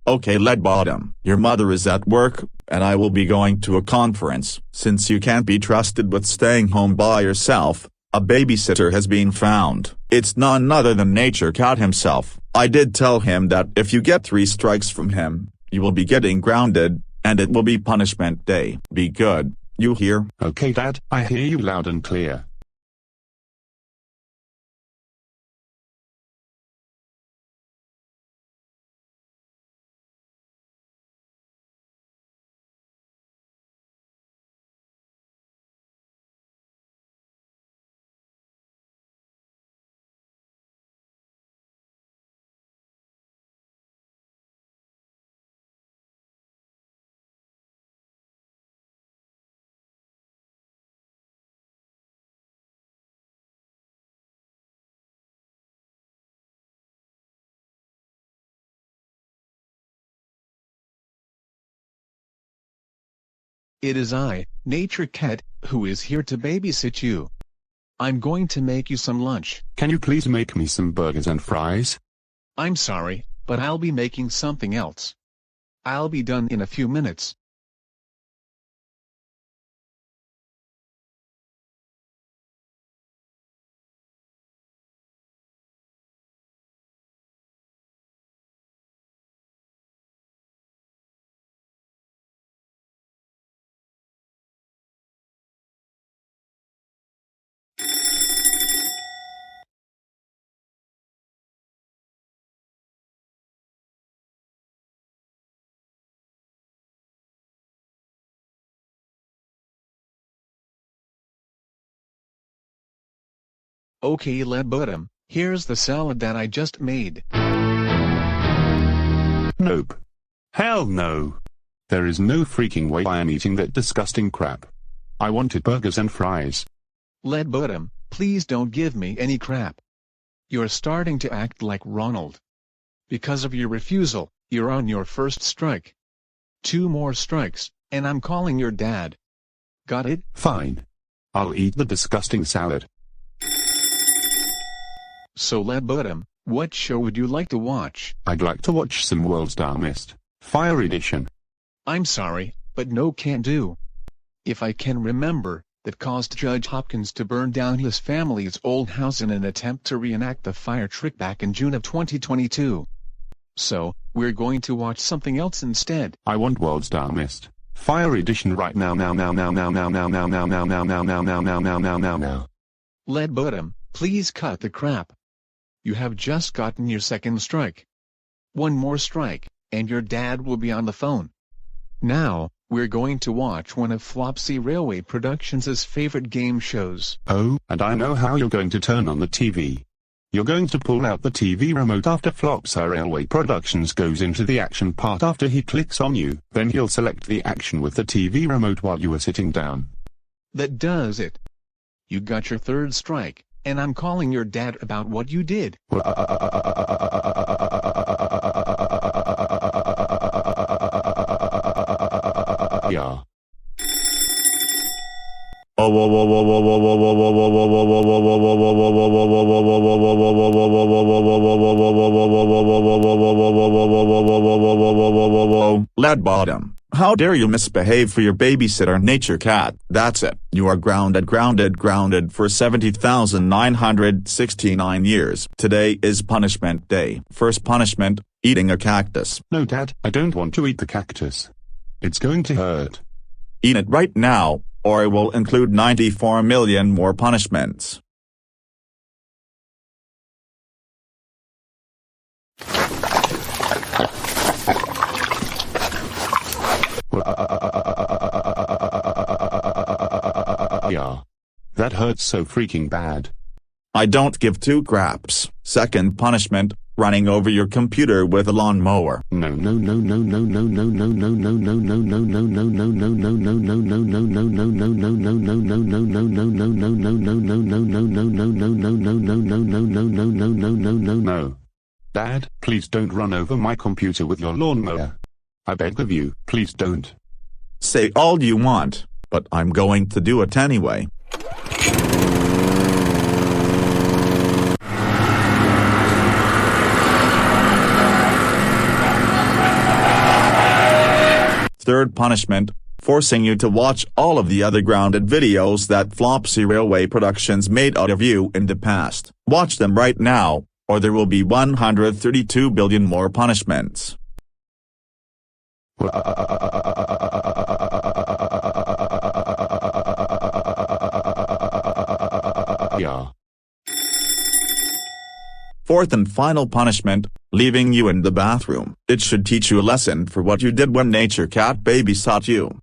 Okay, Leadbottom, your mother is at work, and I will be going to a conference. Since you can't be trusted with staying home by yourself, a babysitter has been found. It's none other than Nature Cat himself. I did tell him that if you get 3 strikes from him, you will be getting grounded, and it will be punishment day. Be good, you hear? Okay, Dad, I hear you loud and clear. It is I, Nature Cat, who is here to babysit you. I'm going to make you some lunch. Can you please make me some burgers and fries? I'm sorry, but I'll be making something else. I'll be done in a few minutes. Okay, Leadbottom, here's the salad that I just made. Nope. Hell no. There is no freaking way I am eating that disgusting crap. I wanted burgers and fries. Leadbottom, please don't give me any crap. You're starting to act like Ronald. Because of your refusal, you're on your first strike. 2 more strikes, and I'm calling your dad. Got it? Fine. I'll eat the disgusting salad. So Leadbottom, what show would you like to watch? I'd like to watch some World's Dumbest Fire Edition. I'm sorry, but no can do. If I can remember, that caused Judge Hopkins to burn down his family's old house in an attempt to reenact the fire trick back in June of 2022. So, we're going to watch something else instead. I want World's Dumbest Fire Edition right now. Leadbottom, please cut the crap. You have just gotten your 2nd strike. 1 more strike, and your dad will be on the phone. Now, we're going to watch one of Flopsy Railway Productions' favorite game shows. Oh, and I know how you're going to turn on the TV. You're going to pull out the TV remote after Flopsy Railway Productions goes into the action part. After he clicks on you, then he'll select the action with the TV remote while you are sitting down. That does it. You got your 3rd strike, and I'm calling your dad about what you did. Yeah. Leadbottom, how dare you misbehave for your babysitter Nature Cat? That's it. You are grounded for 70,969 years. Today is punishment day. First punishment, eating a cactus. No, Dad, I don't want to eat the cactus. It's going to hurt. Eat it right now, or I will include 94 million more punishments. Yeah. That hurts so freaking bad. I don't give 2 craps. Second punishment, running over your computer with a lawnmower. No. Dad, please don't run over my computer with your lawnmower. I beg of you, please don't. Say all you want, but I'm going to do it anyway. Third punishment, forcing you to watch all of the other grounded videos that Flopsy Railway Productions made out of you in the past. Watch them right now, or there will be 132 billion more punishments. Yeah. Fourth and final punishment, leaving you in the bathroom. It should teach you a lesson for what you did when Nature Cat babysat you.